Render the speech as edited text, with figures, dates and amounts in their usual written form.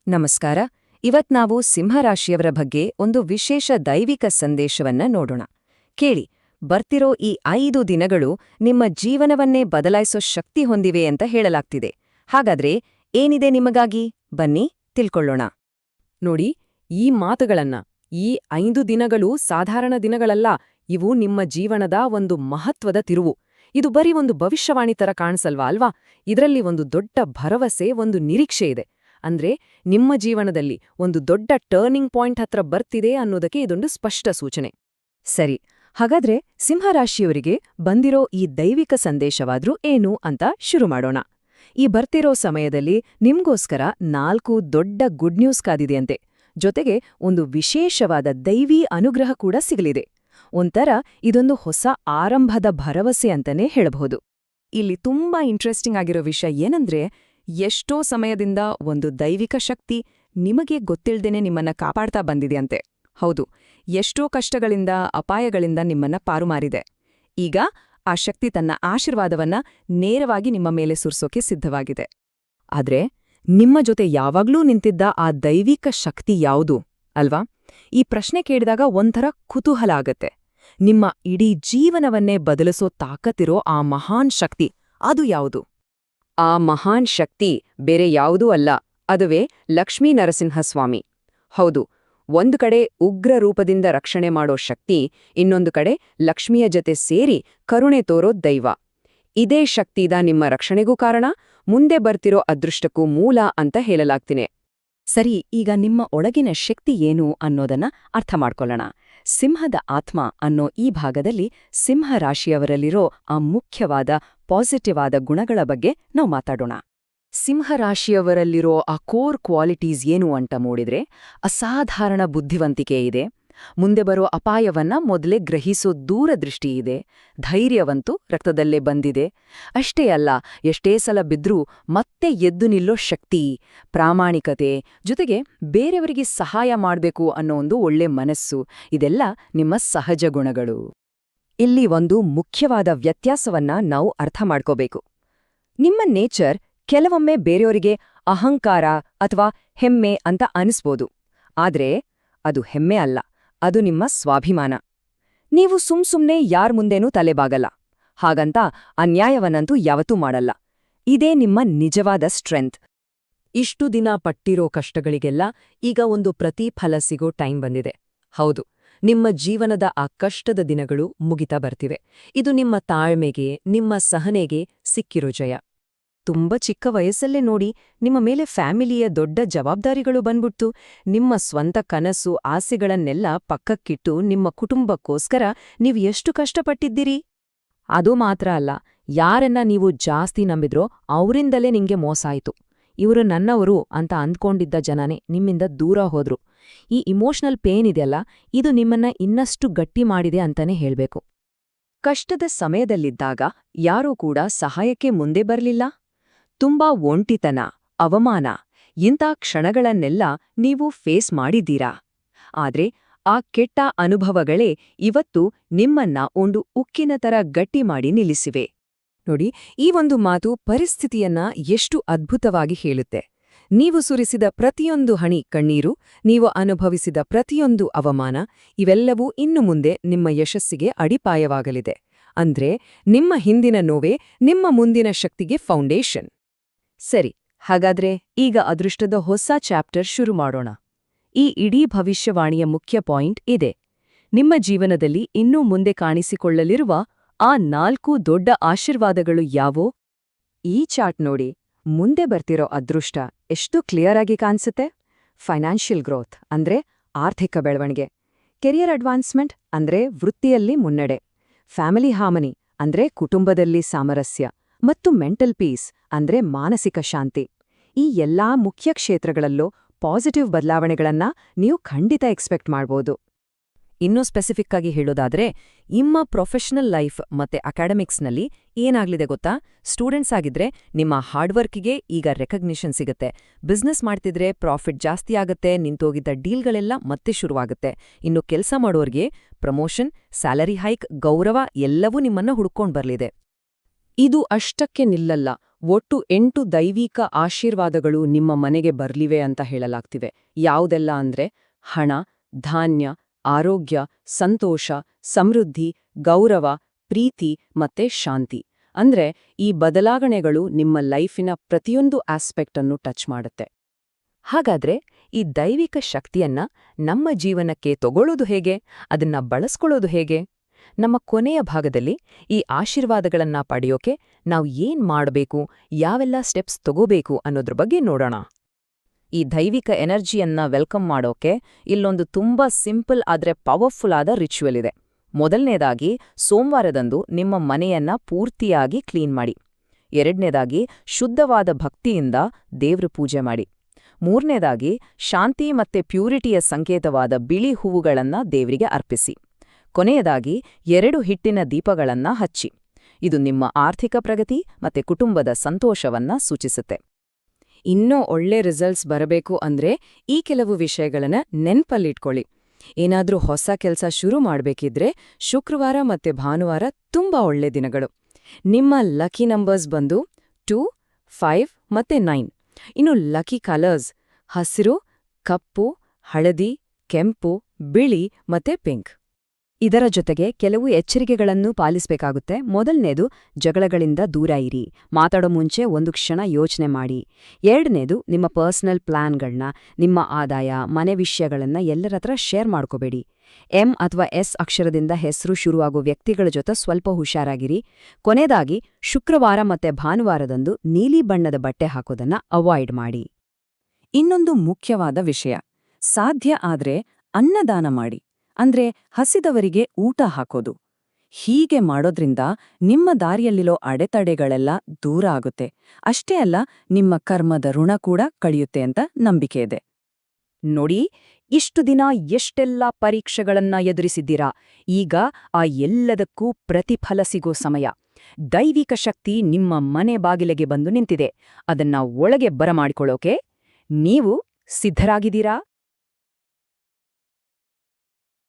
ನಮಸ್ಕಾರ. ಇವತ್ ನಾವು ಸಿಂಹರಾಶಿಯವರ ಬಗ್ಗೆ ಒಂದು ವಿಶೇಷ ದೈವಿಕ ಸಂದೇಶವನ್ನ ನೋಡೋಣ. ಕೇಳಿ, ಬರ್ತಿರೋ ಈ 5 ದಿನಗಳು ನಿಮ್ಮ ಜೀವನವನ್ನೇ ಬದಲಾಯಿಸೋ ಶಕ್ತಿ ಹೊಂದಿವೆ ಅಂತ ಹೇಳಲಾಗ್ತಿದೆ. ಹಾಗಾದ್ರೆ ಏನಿದೆ ನಿಮಗಾಗಿ? ಬನ್ನಿ ತಿಳ್ಕೊಳ್ಳೋಣ. ನೋಡಿ, ಈ ಮಾತುಗಳನ್ನ, ಈ 5 ದಿನಗಳು ಸಾಧಾರಣ ದಿನಗಳಲ್ಲ, ಇವು ನಿಮ್ಮ ಜೀವನದ ಒಂದು ಮಹತ್ವದ ತಿರುವು. ಇದು ಬರೀ ಒಂದು ಭವಿಷ್ಯವಾಣಿ ತರ ಕಾಣಿಸಲ್ವಾ ಅಲ್ವಾ? ಇದರಲ್ಲಿ ಒಂದು ದೊಡ್ಡ ಭರವಸೆ, ಒಂದು ನಿರೀಕ್ಷೆ ಇದೆ. ಅಂದ್ರೆ ನಿಮ್ಮ ಜೀವನದಲ್ಲಿ ಒಂದು ದೊಡ್ಡ ಟರ್ನಿಂಗ್ ಪಾಯಿಂಟ್ ಹತ್ರ ಬರ್ತಿದೆ ಅನ್ನೋದಕ್ಕೆ ಇದೊಂದು ಸ್ಪಷ್ಟ ಸೂಚನೆ. ಸರಿ, ಹಾಗಾದ್ರೆ ಸಿಂಹರಾಶಿಯವರಿಗೆ ಬಂದಿರೋ ಈ ದೈವಿಕ ಸಂದೇಶವಾದ್ರೂ ಏನು ಅಂತ ಶುರು ಮಾಡೋಣ. ಈ ಬರ್ತಿರೋ ಸಮಯದಲ್ಲಿ ನಿಮ್ಗೋಸ್ಕರ 4 ದೊಡ್ಡ ಗುಡ್ ನ್ಯೂಸ್ ಕಾದಿದೆಯಂತೆ. ಜೊತೆಗೆ ಒಂದು ವಿಶೇಷವಾದ ದೈವೀ ಅನುಗ್ರಹ ಕೂಡ ಸಿಗಲಿದೆ. ಒಂಥರ ಇದೊಂದು ಹೊಸ ಆರಂಭದ ಭರವಸೆ ಅಂತಾನೆ ಹೇಳಬಹುದು. ಇಲ್ಲಿ ತುಂಬಾ ಇಂಟ್ರೆಸ್ಟಿಂಗ್ ಆಗಿರೋ ವಿಷಯ ಏನಂದ್ರೆ, ಎಷ್ಟೋ ಸಮಯದಿಂದ ಒಂದು ದೈವಿಕ ಶಕ್ತಿ ನಿಮಗೆ ಗೊತ್ತಿಲ್ದೇನೆ ನಿಮ್ಮನ್ನ ಕಾಪಾಡ್ತಾ ಬಂದಿದೆಯಂತೆ. ಹೌದು, ಎಷ್ಟೋ ಕಷ್ಟಗಳಿಂದ, ಅಪಾಯಗಳಿಂದ ನಿಮ್ಮನ್ನ ಪಾರುಮಾರಿದೆ. ಈಗ ಆ ಶಕ್ತಿ ತನ್ನ ಆಶೀರ್ವಾದವನ್ನ ನೇರವಾಗಿ ನಿಮ್ಮ ಮೇಲೆ ಸುರಿಸೋಕೆ ಸಿದ್ಧವಾಗಿದೆ. ಆದ್ರೆ ನಿಮ್ಮ ಜೊತೆ ಯಾವಾಗ್ಲೂ ನಿಂತಿದ್ದ ಆ ದೈವಿಕ ಶಕ್ತಿ ಯಾವುದು ಅಲ್ವಾ? ಈ ಪ್ರಶ್ನೆ ಕೇಳಿದಾಗ ಒಂಥರ ಕುತೂಹಲ ಆಗತ್ತೆ. ನಿಮ್ಮ ಇಡೀ ಜೀವನವನ್ನೇ ಬದಲಿಸೋ ತಾಕತ್ತಿರೋ ಆ ಮಹಾನ್ ಶಕ್ತಿ ಅದು ಯಾವುದು? ಆ ಮಹಾನ್ ಶಕ್ತಿ ಬೇರೆ ಯಾವುದೂ ಅಲ್ಲ, ಅದುವೇ ಲಕ್ಷ್ಮೀ ನರಸಿಂಹಸ್ವಾಮಿ. ಹೌದು, ಒಂದು ಕಡೆ ಉಗ್ರ ರೂಪದಿಂದ ರಕ್ಷಣೆ ಮಾಡೋ ಶಕ್ತಿ, ಇನ್ನೊಂದು ಕಡೆ ಲಕ್ಷ್ಮಿಯ ಜೊತೆ ಸೇರಿ ಕರುಣೆ ತೋರೋ ದೈವ. ಇದೇ ಶಕ್ತಿದ ನಿಮ್ಮ ರಕ್ಷಣೆಗೂ ಕಾರಣ, ಮುಂದೆ ಬರ್ತಿರೋ ಅದೃಷ್ಟಕ್ಕೂ ಮೂಲ ಅಂತ ಹೇಳಲಾಗ್ತೀನಿ. ಸರಿ, ಈಗ ನಿಮ್ಮ ಒಳಗಿನ ಶಕ್ತಿ ಏನು ಅನ್ನೋದನ್ನ ಅರ್ಥ ಮಾಡ್ಕೊಳ್ಳೋಣ. ಸಿಂಹದ ಆತ್ಮ ಅನ್ನೋ ಈ ಭಾಗದಲ್ಲಿ ಸಿಂಹರಾಶಿಯವರಲ್ಲಿರೋ ಆ ಮುಖ್ಯವಾದ ಪಾಸಿಟಿವ್ ಆದ ಗುಣಗಳ ಬಗ್ಗೆ ನಾವು ಮಾತಾಡೋಣ. ಸಿಂಹರಾಶಿಯವರಲ್ಲಿರೋ ಆ ಕೋರ್ ಕ್ವಾಲಿಟೀಸ್ ಏನು ಅಂತ ನೋಡಿದ್ರೆ, ಅಸಾಧಾರಣ ಬುದ್ಧಿವಂತಿಕೆ ಇದೆ, ಮುಂದೆ ಬರೋ ಅಪಾಯವನ್ನ ಮೊದಲೇ ಗ್ರಹಿಸೋ ದೂರದೃಷ್ಟಿ ಇದೆ, ಧೈರ್ಯವಂತೂ ರಕ್ತದಲ್ಲೇ ಬಂದಿದೆ. ಅಷ್ಟೇ ಅಲ್ಲ, ಎಷ್ಟೇ ಸಲ ಬಿದ್ರೂ ಮತ್ತೆ ಎದ್ದು ನಿಲ್ಲೋ ಶಕ್ತಿ, ಪ್ರಾಮಾಣಿಕತೆ, ಜೊತೆಗೆ ಬೇರೆಯವರಿಗೆ ಸಹಾಯ ಮಾಡಬೇಕು ಅನ್ನೋ ಒಂದು ಒಳ್ಳೆ ಮನಸ್ಸು, ಇದೆಲ್ಲ ನಿಮ್ಮ ಸಹಜ ಗುಣಗಳು. ಇಲ್ಲಿ ಒಂದು ಮುಖ್ಯವಾದ ವ್ಯತ್ಯಾಸವನ್ನ ನಾವು ಅರ್ಥ ಮಾಡ್ಕೋಬೇಕು. ನಿಮ್ಮ ನೇಚರ್ ಕೆಲವೊಮ್ಮೆ ಬೇರೆಯವರಿಗೆ ಅಹಂಕಾರ ಅಥವಾ ಹೆಮ್ಮೆ ಅಂತ ಅನಿಸ್ಬೋದು. ಆದ್ರೆ ಅದು ಹೆಮ್ಮೆ ಅಲ್ಲ, ಅದು ನಿಮ್ಮ ಸ್ವಾಭಿಮಾನ. ನೀವು ಸುಮ್ಸುಮ್ನೆ ಯಾರ್ ಮುಂದೇನೂ ತಲೆಬಾಗಲ್ಲ, ಹಾಗಂತ ಅನ್ಯಾಯವನ್ನಂತೂ ಯಾವತ್ತೂ ಮಾಡಲ್ಲ. ಇದೇ ನಿಮ್ಮ ನಿಜವಾದ ಸ್ಟ್ರೆಂತ್. ಇಷ್ಟು ದಿನ ಪಟ್ಟಿರೋ ಕಷ್ಟಗಳಿಗೆಲ್ಲ ಈಗ ಒಂದು ಪ್ರತಿಫಲ ಸಿಗೋ ಟೈಮ್ ಬಂದಿದೆ. ಹೌದು, ನಿಮ್ಮ ಜೀವನದ ಆ ಕಷ್ಟದ ದಿನಗಳು ಮುಗಿತಾ ಬರ್ತಿವೆ. ಇದು ನಿಮ್ಮ ತಾಳ್ಮೆಗೆ, ನಿಮ್ಮ ಸಹನೆಗೆ ಸಿಕ್ಕಿರೋ ಜಯ. ತುಂಬ ಚಿಕ್ಕ ವಯಸ್ಸಲ್ಲೇ ನೋಡಿ, ನಿಮ್ಮ ಮೇಲೆ ಫ್ಯಾಮಿಲಿಯ ದೊಡ್ಡ ಜವಾಬ್ದಾರಿಗಳು ಬಂದ್ಬಿಟ್ಟು, ನಿಮ್ಮ ಸ್ವಂತ ಕನಸು ಆಸೆಗಳನ್ನೆಲ್ಲ ಪಕ್ಕಕ್ಕಿಟ್ಟು ನಿಮ್ಮ ಕುಟುಂಬಕ್ಕೋಸ್ಕರ ನೀವು ಎಷ್ಟು ಕಷ್ಟಪಟ್ಟಿದ್ದೀರಿ. ಅದು ಮಾತ್ರ ಅಲ್ಲ, ಯಾರನ್ನ ನೀವು ಜಾಸ್ತಿ ನಂಬಿದ್ರೋ ಅವರಿಂದಲೇ ನಿಂಗೆ ಮೋಸ ಆಯ್ತು. ಇವರು ನನ್ನವರು ಅಂತ ಅಂದ್ಕೊಂಡಿದ್ದ ಜನನೇ ನಿಮ್ಮಿಂದ ದೂರ ಹೋದ್ರು. ಈ ಇಮೋಷನಲ್ ಪೇನ್ ಇದೆಯಲ್ಲ, ಇದು ನಿಮ್ಮನ್ನ ಇನ್ನಷ್ಟು ಗಟ್ಟಿ ಮಾಡಿದೆ ಅಂತಾನೆ ಹೇಳ್ಬೇಕು. ಕಷ್ಟದ ಸಮಯದಲ್ಲಿದ್ದಾಗ ಯಾರೂ ಕೂಡ ಸಹಾಯಕ್ಕೆ ಮುಂದೆ ಬರ್ಲಿಲ್ಲ. ತುಂಬಾ ಒಂಟಿತನ, ಅವಮಾನ, ಇಂಥ ಕ್ಷಣಗಳನ್ನೆಲ್ಲ ನೀವು ಫೇಸ್ ಮಾಡಿದ್ದೀರಾ. ಆದ್ರೆ ಆ ಕೆಟ್ಟ ಅನುಭವಗಳೇ ಇವತ್ತು ನಿಮ್ಮನ್ನ ಒಂದು ಉಕ್ಕಿನ ತರ ಗಟ್ಟಿ ಮಾಡಿ ನಿಲ್ಲಿಸಿವೆ. ನೋಡಿ, ಈ ಒಂದು ಮಾತು ಪರಿಸ್ಥಿತಿಯನ್ನ ಎಷ್ಟು ಅದ್ಭುತವಾಗಿ ಹೇಳುತ್ತೆ. ನೀವು ಸುರಿಸಿದ ಪ್ರತಿಯೊಂದು ಹನಿ ಕಣ್ಣೀರು, ನೀವು ಅನುಭವಿಸಿದ ಪ್ರತಿಯೊಂದು ಅವಮಾನ, ಇವೆಲ್ಲವೂ ಇನ್ನು ಮುಂದೆ ನಿಮ್ಮ ಯಶಸ್ಸಿಗೆ ಅಡಿಪಾಯವಾಗಲಿದೆ. ಅಂದ್ರೆ ನಿಮ್ಮ ಹಿಂದಿನ ನೋವೇ ನಿಮ್ಮ ಮುಂದಿನ ಶಕ್ತಿಗೆ ಫೌಂಡೇಶನ್. ಸರಿ, ಹಾಗಾದ್ರೆ ಈಗ ಅದೃಷ್ಟದ ಹೊಸ ಚಾಪ್ಟರ್ ಶುರು ಮಾಡೋಣ. ಈ ಇಡೀ ಭವಿಷ್ಯವಾಣಿಯ ಮುಖ್ಯ ಪಾಯಿಂಟ್ ಇದೆ. ನಿಮ್ಮ ಜೀವನದಲ್ಲಿ ಇನ್ನೂ ಮುಂದೆ ಕಾಣಿಸಿಕೊಳ್ಳಲಿರುವ ಆ 4 ದೊಡ್ಡ ಆಶೀರ್ವಾದಗಳು ಯಾವೋ? ಈ ಚಾರ್ಟ್ ನೋಡಿ, ಮುಂದೆ ಬರ್ತಿರೋ ಅದೃಷ್ಟ ಎಷ್ಟು ಕ್ಲಿಯರ್ ಆಗಿ ಕಾಣಿಸುತ್ತೆ. ಫೈನಾನ್ಷಿಯಲ್ ಗ್ರೋತ್ ಅಂದ್ರೆ ಆರ್ಥಿಕ ಬೆಳವಣಿಗೆ, ಕೆರಿಯರ್ ಅಡ್ವಾನ್ಸ್ಮೆಂಟ್ ಅಂದ್ರೆ ವೃತ್ತಿಯಲ್ಲಿ ಮುನ್ನಡೆ, ಫ್ಯಾಮಿಲಿ ಹಾರ್ಮನಿ ಅಂದ್ರೆ ಕುಟುಂಬದಲ್ಲಿ ಸಾಮರಸ್ಯ, ಮತ್ತು ಮೆಂಟಲ್ ಪೀಸ್ ಅಂದ್ರೆ ಮಾನಸಿಕ ಶಾಂತಿ. ಈ ಎಲ್ಲಾ ಮುಖ್ಯ ಕ್ಷೇತ್ರಗಳಲ್ಲೂ ಪಾಸಿಟಿವ್ ಬದಲಾವಣೆಗಳನ್ನ ನೀವು ಖಂಡಿತ ಎಕ್ಸ್ಪೆಕ್ಟ್ ಮಾಡ್ಬೋದು. ಇನ್ನೂ ಸ್ಪೆಸಿಫಿಕ್ ಆಗಿ ಹೇಳೋದಾದ್ರೆ, ನಿಮ್ಮ ಪ್ರೊಫೆಷನಲ್ ಲೈಫ್ ಮತ್ತೆ ಅಕಾಡೆಮಿಕ್ಸ್ನಲ್ಲಿ ಏನಾಗ್ಲಿದೆ ಗೊತ್ತಾ? ಸ್ಟೂಡೆಂಟ್ಸ್ ಆಗಿದ್ರೆ ನಿಮ್ಮ ಹಾರ್ಡ್ವರ್ಕಿಗೆ ಈಗ ರೆಕಗ್ನಿಷನ್ ಸಿಗುತ್ತೆ. ಬಿಸ್ನೆಸ್ ಮಾಡ್ತಿದ್ರೆ ಪ್ರಾಫಿಟ್ ಜಾಸ್ತಿ ಆಗತ್ತೆ, ನಿಂತೋಗಿದ್ದ ಡೀಲ್ಗಳೆಲ್ಲ ಮತ್ತೆ ಶುರುವಾಗುತ್ತೆ. ಇನ್ನು ಕೆಲಸ ಮಾಡೋರ್ಗೆ ಪ್ರಮೋಷನ್, ಸ್ಯಾಲರಿ ಹೈಕ್, ಗೌರವ ಎಲ್ಲವೂ ನಿಮ್ಮನ್ನ ಹುಡ್ಕೊಂಡ್ ಬರ್ಲಿದೆ. ಇದು ಅಷ್ಟಕ್ಕೆ ನಿಲ್ಲಲ್ಲ. ಒಟ್ಟು 8 ದೈವಿಕ ಆಶೀರ್ವಾದಗಳು ನಿಮ್ಮ ಮನೆಗೆ ಬರ್ಲಿವೆ ಅಂತ ಹೇಳಲಾಗ್ತಿವೆ. ಯಾವುದೆಲ್ಲ ಅಂದ್ರೆ ಹಣ, ಧಾನ್ಯ, ಆರೋಗ್ಯ, ಸಂತೋಷ, ಸಮೃದ್ಧಿ, ಗೌರವ, ಪ್ರೀತಿ ಮತ್ತೆ ಶಾಂತಿ. ಅಂದ್ರೆ ಈ ಬದಲಾವಣೆಗಳು ನಿಮ್ಮ ಲೈಫಿನ ಪ್ರತಿಯೊಂದು ಆಸ್ಪೆಕ್ಟ್ ಅನ್ನು ಟಚ್ ಮಾಡುತ್ತೆ. ಹಾಗಾದ್ರೆ ಈ ದೈವಿಕ ಶಕ್ತಿಯನ್ನ ನಮ್ಮ ಜೀವನಕ್ಕೆ ತಗೊಳ್ಳೋದು ಹೇಗೆ, ಅದನ್ನ ಬಳಸ್ಕೊಳ್ಳೋದು ಹೇಗೆ? ನಮ್ಮ ಕೊನೆಯ ಭಾಗದಲ್ಲಿ ಈ ಆಶೀರ್ವಾದಗಳನ್ನ ಪಡೆಯೋಕೆ ನಾವು ಏನ್ ಮಾಡಬೇಕು, ಯಾವೆಲ್ಲ ಸ್ಟೆಪ್ಸ್ ತಗೋಬೇಕು ಅನ್ನೋದ್ರ ಬಗ್ಗೆ ನೋಡೋಣ. ಈ ದೈವಿಕ ಎನರ್ಜಿಯನ್ನ ವೆಲ್ಕಮ್ ಮಾಡೋಕೆ ಇಲ್ಲೊಂದು ತುಂಬಾ ಸಿಂಪಲ್ ಆದ್ರೆ ಪವರ್ಫುಲ್ ಆದ ರಿಚುವಲ್ ಇದೆ. ಮೊದಲನೇದಾಗಿ ಸೋಮವಾರದಂದು ನಿಮ್ಮ ಮನೆಯನ್ನ ಪೂರ್ತಿಯಾಗಿ ಕ್ಲೀನ್ ಮಾಡಿ. ಎರಡನೇದಾಗಿ ಶುದ್ಧವಾದ ಭಕ್ತಿಯಿಂದ ದೇವ್ರ ಪೂಜೆ ಮಾಡಿ. ಮೂರನೇದಾಗಿ ಶಾಂತಿ ಮತ್ತೆ ಪ್ಯೂರಿಟಿಯ ಸಂಕೇತವಾದ ಬಿಳಿ ಹೂವುಗಳನ್ನ ದೇವ್ರಿಗೆ ಅರ್ಪಿಸಿ. ಕೊನೆಯದಾಗಿ 2 ಹಿಟ್ಟಿನ ದೀಪಗಳನ್ನ ಹಚ್ಚಿ. ಇದು ನಿಮ್ಮ ಆರ್ಥಿಕ ಪ್ರಗತಿ ಮತ್ತೆ ಕುಟುಂಬದ ಸಂತೋಷವನ್ನ ಸೂಚಿಸುತ್ತೆ. ಇನ್ನೂ ಒಳ್ಳೆ ರಿಸಲ್ಟ್ಸ್ ಬರಬೇಕು ಅಂದ್ರೆ ಈ ಕೆಲವು ವಿಷಯಗಳನ್ನ ನೆನ್ಪಲ್ಲಿಟ್ಕೊಳ್ಳಿ. ಏನಾದ್ರೂ ಹೊಸ ಕೆಲಸ ಶುರು ಮಾಡ್ಬೇಕಿದ್ರೆ ಶುಕ್ರವಾರ ಮತ್ತೆ ಭಾನುವಾರ ತುಂಬಾ ಒಳ್ಳೆ ದಿನಗಳು. ನಿಮ್ಮ ಲಕ್ಕಿ ನಂಬರ್ಸ್ ಬಂದು 2, 5 ಮತ್ತೆ 9. ಇನ್ನು ಲಕ್ಕಿ ಕಲರ್ಸ್ ಹಸಿರು, ಕಪ್ಪು, ಹಳದಿ, ಕೆಂಪು, ಬಿಳಿ ಮತ್ತೆ ಪಿಂಕ್. ಇದರ ಜೊತೆಗೆ ಕೆಲವು ಎಚ್ಚರಿಕೆಗಳನ್ನು ಪಾಲಿಸಬೇಕಾಗುತ್ತೆ. ಮೊದಲನೇದು, ಜಗಳಗಳಿಂದ ದೂರ ಇರಿ. ಮಾತಾಡೋ ಮುಂಚೆ ಒಂದು ಕ್ಷಣ ಯೋಚನೆ ಮಾಡಿ. ಎರಡನೇದು, ನಿಮ್ಮ ಪರ್ಸನಲ್ ಪ್ಲಾನ್ಗಳನ್ನ, ನಿಮ್ಮ ಆದಾಯ, ಮನೆ ವಿಷಯಗಳನ್ನ ಎಲ್ಲರತ್ರ ಶೇರ್ ಮಾಡ್ಕೋಬೇಡಿ. ಎಂ ಅಥವಾ ಎಸ್ ಅಕ್ಷರದಿಂದ ಹೆಸರು ಶುರುವಾಗೋ ವ್ಯಕ್ತಿಗಳ ಜೊತೆ ಸ್ವಲ್ಪ ಹುಷಾರಾಗಿರಿ. ಕೊನೆಯದಾಗಿ, ಶುಕ್ರವಾರ ಮತ್ತೆ ಭಾನುವಾರದಂದು ನೀಲಿ ಬಣ್ಣದ ಬಟ್ಟೆ ಹಾಕೋದನ್ನ ಅವಾಯ್ಡ್ ಮಾಡಿ. ಇನ್ನೊಂದು ಮುಖ್ಯವಾದ ವಿಷಯ, ಸಾಧ್ಯ ಆದ್ರೆ ಅನ್ನದಾನ ಮಾಡಿ. ಅಂದ್ರೆ ಹಸಿದವರಿಗೆ ಊಟ ಹಾಕೋದು. ಹೀಗೆ ಮಾಡೋದ್ರಿಂದ ನಿಮ್ಮ ದಾರಿಯಲ್ಲಿರೋ ಅಡೆತಡೆಗಳೆಲ್ಲ ದೂರ ಆಗುತ್ತೆ. ಅಷ್ಟೇ ಅಲ್ಲ, ನಿಮ್ಮ ಕರ್ಮದ ಋಣ ಕೂಡ ಕಳೆಯುತ್ತೆ ಅಂತ ನಂಬಿಕೆ ಇದೆ. ನೋಡಿ, ಇಷ್ಟು ದಿನ ಎಷ್ಟೆಲ್ಲ ಪರೀಕ್ಷೆಗಳನ್ನ ಎದುರಿಸಿದ್ದೀರಾ. ಈಗ ಆ ಎಲ್ಲದಕ್ಕೂ ಪ್ರತಿಫಲ ಸಿಗೋ ಸಮಯ. ದೈವಿಕ ಶಕ್ತಿ ನಿಮ್ಮ ಮನೆ ಬಾಗಿಲಿಗೆ ಬಂದು ನಿಂತಿದೆ. ಅದನ್ನ ಒಳಗೆ ಬರಮಾಡಿಕೊಳ್ಳೋಕೆ ನೀವು ಸಿದ್ಧರಾಗಿದ್ದೀರಾ?